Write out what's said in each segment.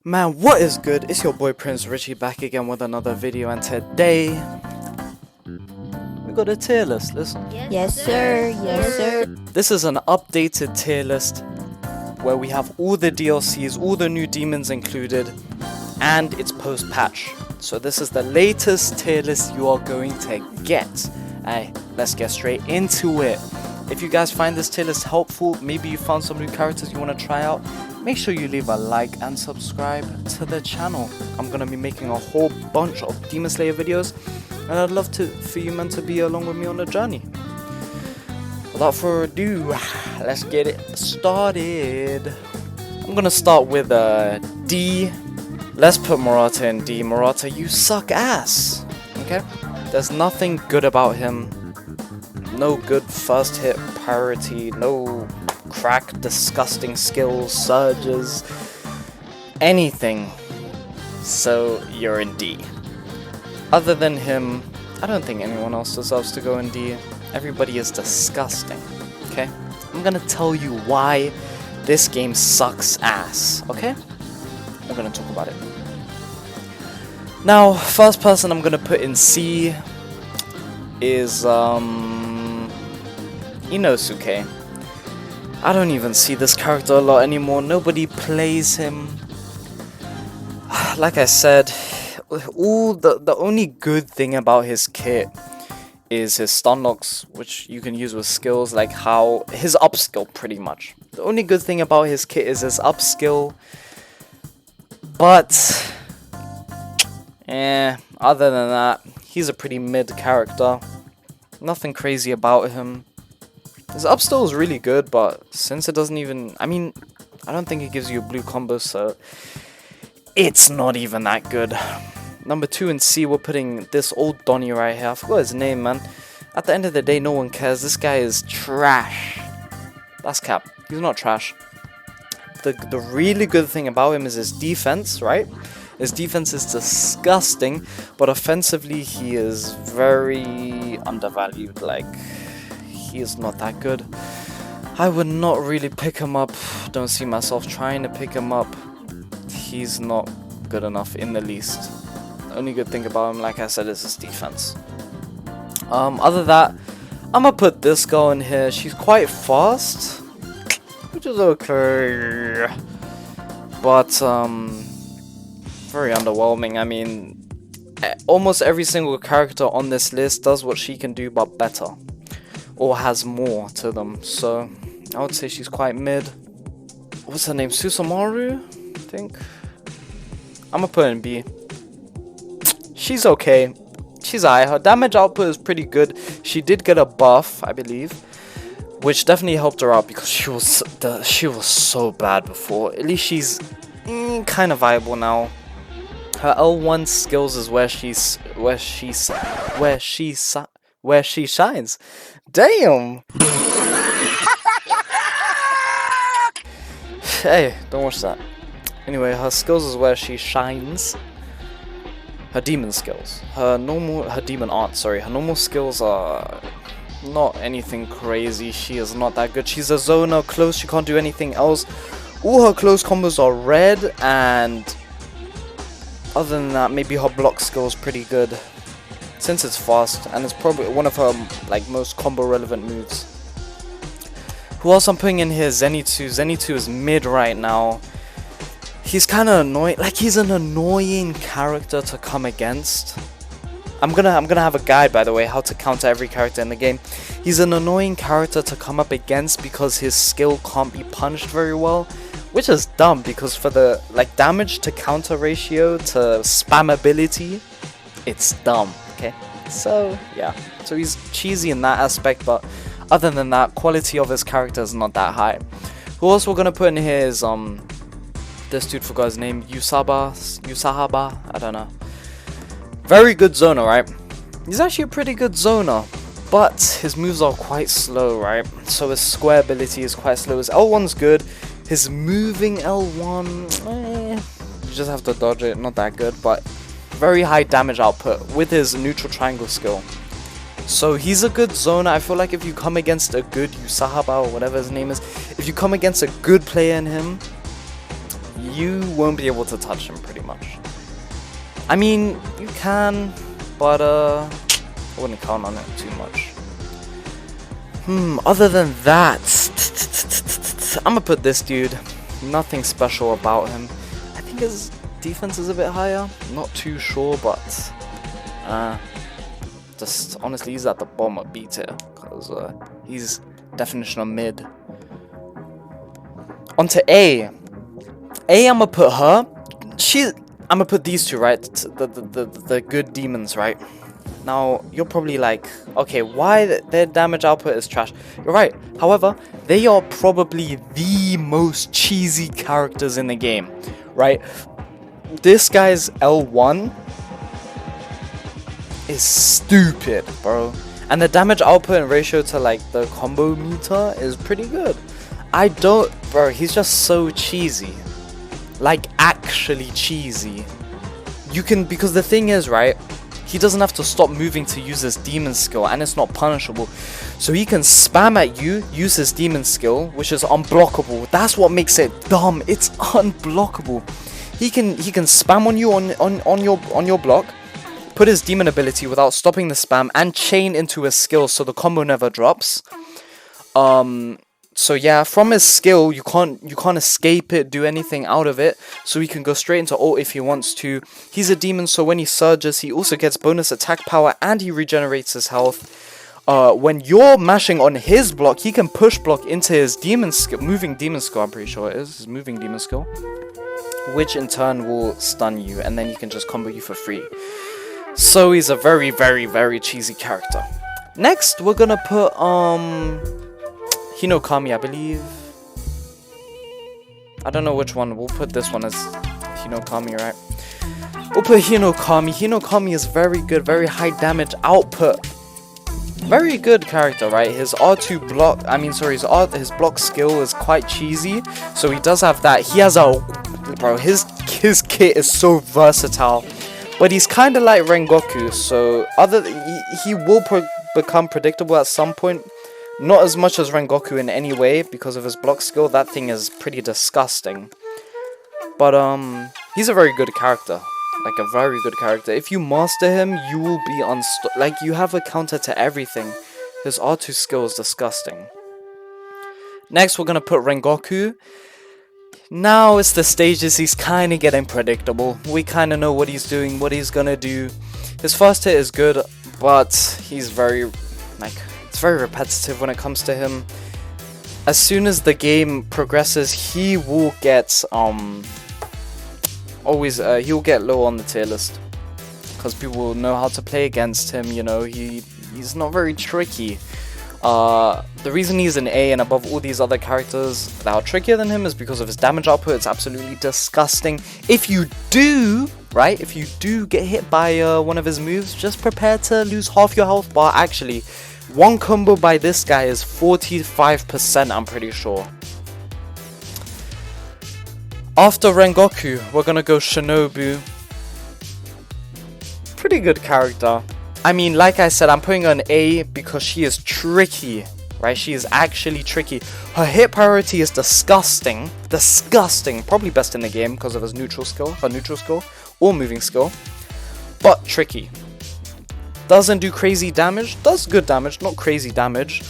Man, what is good? It's your boy PrinceRichi back again with another video, and today we got a tier list. Listen, Yes, sir. Yes, sir. this is an updated tier list where we have all the DLCs, all the new demons included, and it's post-patch. So this is the latest tier list you are going to get. Hey, let's get straight into it. If you guys find this tier list helpful, maybe you found some new characters you want to try out, make sure you leave a like and subscribe to the channel. I'm going to be making a whole bunch of Demon Slayer videos, and I'd love for you men to be along with me on the journey. Without further ado, let's get it started. I'm going to start with D. Let's put Murata in D. Murata, you suck ass. Okay? There's nothing good about him. No good first hit priority, no crack, disgusting skills, surges, anything. So you're in D. Other than him, I don't think anyone else deserves to go in D. Everybody is disgusting. Okay? I'm gonna tell you why this game sucks ass. Okay? I'm gonna talk about it. Now, first person I'm gonna put in C is Inosuke. I don't even see this character a lot anymore. Nobody plays him. Like I said, the only good thing about his kit is his stun locks, which you can use with skills like how his upskill pretty much. The only good thing about his kit is his upskill. But other than that, he's a pretty mid character. Nothing crazy about him. His upskill is really good, but since it doesn't even... I mean, I don't think it gives you a blue combo, so it's not even that good. Number 2 in C, we're putting this old Donnie right here. I forgot his name, man. At the end of the day, no one cares. This guy is trash. That's cap. He's not trash. The really good thing about him is his defense, right? His defense is disgusting, but offensively, he is very undervalued. Like... he is not that good. I would not really pick him up. Don't see myself trying to pick him up. He's not good enough in the least. The only good thing about him, like I said, is his defense. Other than that, I'm gonna put this girl in here. She's quite fast, which is okay, but very underwhelming. I mean, almost every single character on this list does what she can do, but better. Or has more to them, so I would say she's quite mid. What's her name? Susumaru, I think. I'm gonna put her in B. She's okay. She's alright. Her damage output is pretty good. She did get a buff, I believe, which definitely helped her out because she was so bad before. At least she's kind of viable now. Her L1 skills is where she shines. Damn! Hey, don't watch that. Anyway, her skills is where she shines. Her demon skills. Her demon art, sorry. Her normal skills are not anything crazy. She is not that good. She's a zoner, close, she can't do anything else. All her close combos are red, and other than that, maybe her block skill is pretty good. Since it's fast, and it's probably one of her like most combo relevant moves. Who else I'm putting in here? Zenitsu. Zenitsu is mid right now. He's kind of annoying. Like, he's an annoying character to come against. I'm gonna have a guide, by the way, how to counter every character in the game. He's an annoying character to come up against because his skill can't be punched very well, which is dumb because for the like damage to counter ratio to spammability, it's dumb. Okay, so yeah, so he's cheesy in that aspect, but other than that, quality of his character is not that high. Who else we're gonna put in here is this dude, forgot his name, Usahaba, I don't know. Very good zoner, right? He's actually a pretty good zoner, but his moves are quite slow, right? So his square ability is quite slow. His L1's good. His moving L1, you just have to dodge it, not that good, but very high damage output with his neutral triangle skill. So he's a good zoner. I feel like if you come against a good Usahaba or whatever his name is, if you come against a good player in him, you won't be able to touch him pretty much. I mean, you can, but I wouldn't count on it too much. Other than that, I'm gonna put this dude. Nothing special about him. I think his defense is a bit higher. Not too sure, but just honestly, he's at the bottom of B tier because he's definition of mid. Onto A. I'm gonna put her. I'm gonna put these two, right? The good demons, right? Now you're probably like, okay, why their damage output is trash? You're right. However, they are probably the most cheesy characters in the game, right? This guy's L1 is stupid, bro. And the damage output in ratio to like the combo meter is pretty good. Bro, he's just so cheesy. Like actually cheesy. Because the thing is, right, he doesn't have to stop moving to use his demon skill, and it's not punishable. So he can spam at you, use his demon skill, which is unblockable. That's what makes it dumb. It's unblockable. He can spam on you on your block, put his demon ability without stopping the spam, and chain into his skill so the combo never drops. So yeah, from his skill, you can't escape it, do anything out of it. So he can go straight into ult if he wants to. He's a demon, so when he surges, he also gets bonus attack power and he regenerates his health. When you're mashing on his block, he can push block into his demon skill, moving demon skill, I'm pretty sure it is, his moving demon skill, which in turn will stun you, and then he can just combo you for free. So he's a very, very, very cheesy character. Next, we're gonna put Hinokami, I believe. I don't know which one. We'll put this one as Hinokami, right? We'll put Hinokami. Hinokami is very good, very high damage output. Very good character, right? His R2 block, his block skill is quite cheesy. So he does have that. He has his kit is so versatile. But he's kind of like Rengoku, so he will become predictable at some point. Not as much as Rengoku in any way, because of his block skill. That thing is pretty disgusting. But he's a very good character. Like a very good character. If you master him, you will be like you have a counter to everything. His R2 skill is disgusting. Next, we're gonna put Rengoku. Now it's the stages he's kind of getting predictable. We kind of know what he's doing, what he's gonna do. His first hit is good, but he's very it's very repetitive when it comes to him. As soon as the game progresses, he will get he'll get low on the tier list because people will know how to play against him. You know, he's not very tricky. The reason he's an A and above all these other characters that are trickier than him is because of his damage output. It's absolutely disgusting. If you do get hit by one of his moves, just prepare to lose half your health bar. Actually, one combo by this guy is 45%, I'm pretty sure. After Rengoku, we're gonna go Shinobu. Pretty good character. I mean, like I said, I'm putting her an A because she is tricky, right? She is actually tricky. Her hit priority is disgusting. Disgusting. Probably best in the game because of her neutral skill, or moving skill. But tricky. Doesn't do crazy damage. Does good damage, not crazy damage.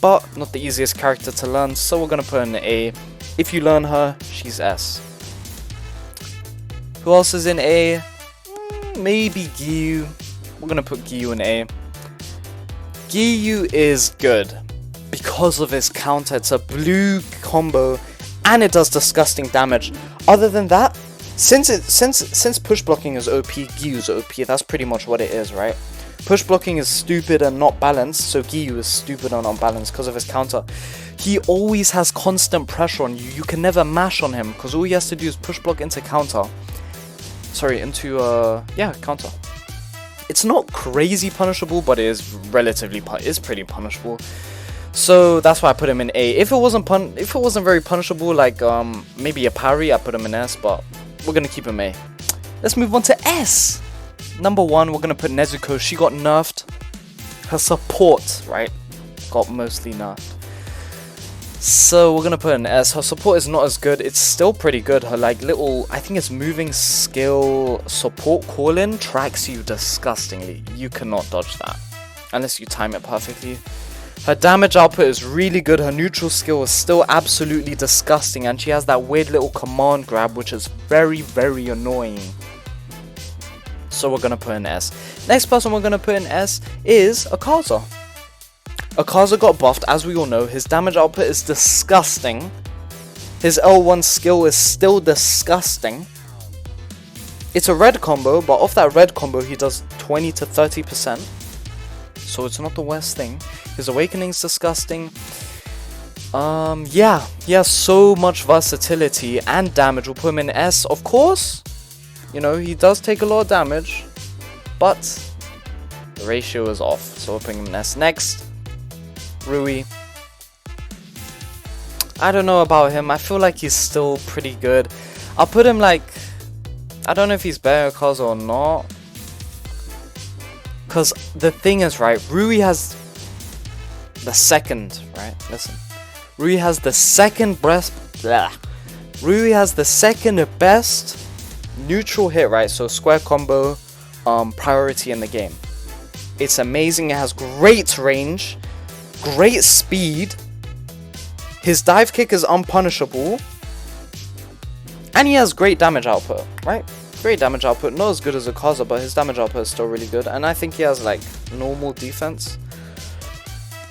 But not the easiest character to learn, so we're going to put her in A. If you learn her, she's S. Who else is in A? Maybe Giyu. We're gonna put Giyu in A. Giyu is good because of his counter. It's a blue combo and it does disgusting damage. Other than that, since push blocking is OP, Giyu's OP. That's pretty much what it is, right? Push blocking is stupid and not balanced, so Giyu is stupid and unbalanced because of his counter. He always has constant pressure on you. You can never mash on him because all he has to do is push block into counter. Sorry, into counter. It's not crazy punishable, but it is it's pretty punishable. So that's why I put him in A. If it wasn't very punishable, like maybe a parry, I put him in S, but we're gonna keep him A. Let's move on to S. Number 1, we're gonna put Nezuko. She got nerfed. Her support, right, got mostly nerfed. So we're gonna put an S. Her support is not as good. It's still pretty good. Her like little, I think it's moving skill support call-in tracks you disgustingly. You cannot dodge that unless you time it perfectly. Her damage output is really good. Her neutral skill is still absolutely disgusting, and she has that weird little command grab which is very, very annoying. So we're gonna put an S. Next person we're gonna put in S is Akaza. Akaza got buffed, as we all know. His damage output is disgusting. His L1 skill is still disgusting. It's a red combo, but off that red combo he does 20 to 30%. So it's not the worst thing. His awakening's disgusting. Yeah, he has so much versatility and damage. We'll put him in S, of course. You know, he does take a lot of damage, but the ratio is off. So we're putting him in S. Next, Rui. I don't know about him. I feel like he's still pretty good. I'll put him like, I don't know if he's better Akaza or not. Because the thing is, right, Rui has the second, right? Listen. Rui has the second best. Rui has the second best neutral hit, right? So square combo priority in the game. It's amazing. It has great range, great speed. His dive kick is unpunishable. And he has great damage output, right? Great damage output. Not as good as Akaza, but his damage output is still really good. And I think he has like normal defense.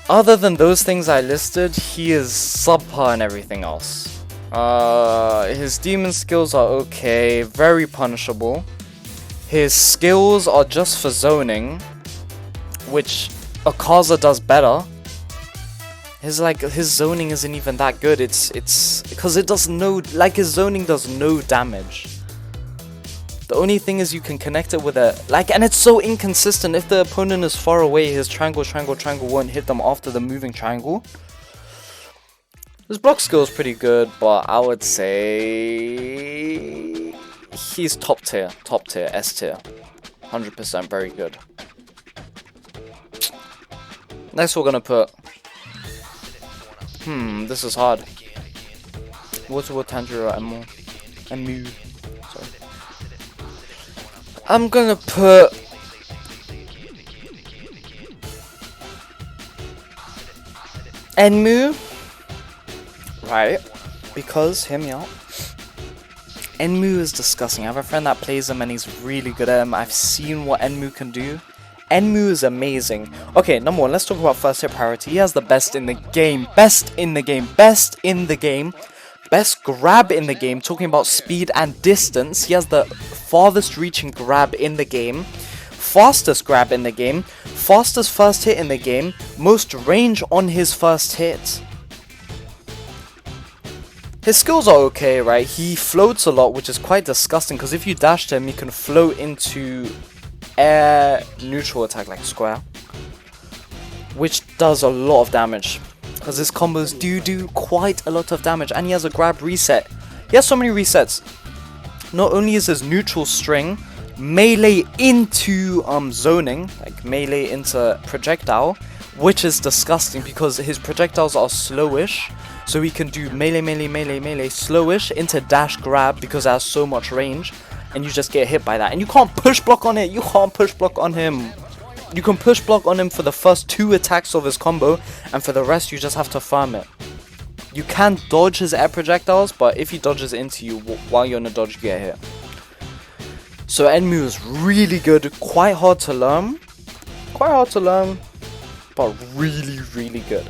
Other than those things I listed, he is subpar in everything else. His demon skills are okay, very punishable. His skills are just for zoning, which Akaza does better. His zoning isn't even that good. It's because it does no, like, his zoning does no damage. The only thing is you can connect it with a, like, and it's so inconsistent. If the opponent is far away, his triangle won't hit them after the moving triangle. His block skill is pretty good, but I would say he's top tier, S tier. 100% very good. Next we're gonna put, this is hard. What's Tanjiro Emu? Sorry. I'm gonna put Enmu, right? Because, hear me out. Enmu is disgusting. I have a friend that plays him and he's really good at him. I've seen what Enmu can do. Enmu is amazing. Okay, number one, let's talk about first hit priority. He has the best in the game. Best grab in the game. Talking about speed and distance. He has the farthest reaching grab in the game. Fastest grab in the game. Fastest first hit in the game. Most range on his first hit. His skills are okay, right? He floats a lot, which is quite disgusting. Because if you dashed him, you can float into air neutral attack like square, which does a lot of damage because his combos do quite a lot of damage. And he has a grab reset. He has so many resets. Not only is his neutral string melee into zoning, like melee into projectile, which is disgusting because his projectiles are slowish, so he can do melee slowish into dash grab because it has so much range. And you just get hit by that. And you can't push block on it. You can't push block on him. You can push block on him for the first 2 attacks of his combo. And for the rest, you just have to farm it. You can dodge his air projectiles. But if he dodges into you while you're in a dodge, you get hit. So Enmu is really good. Quite hard to learn. But really, really good.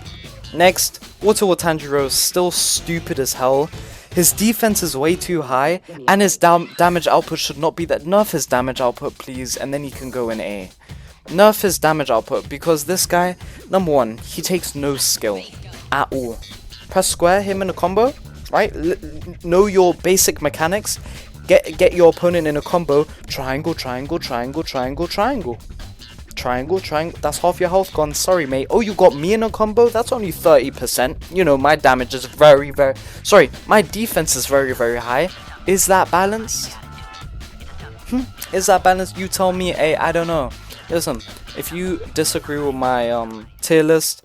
Next, Water Tanjiro is still stupid as hell. His defense is way too high, and his damage output should not be that. Nerf his damage output, please, and then he can go in A. Nerf his damage output, because this guy, number one, he takes no skill at all. Press square, him in a combo, right? Know your basic mechanics. Get your opponent in a combo. Triangle. Triangle, that's half your health gone. Sorry, mate. Oh, you got me in a combo? That's only 30%. You know, my damage is my defense is very, very high. Is that balanced? Is that balanced? You tell me. I don't know. Listen, if you disagree with my tier list,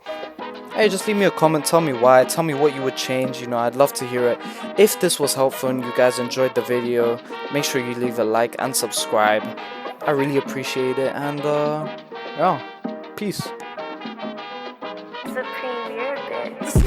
Hey, just leave me a comment, tell me why, tell me what you would change, you know, I'd love to hear it. If this was helpful and you guys enjoyed the video, make sure you leave a like and subscribe. I really appreciate it, and yeah, peace. It's a pretty weird bit.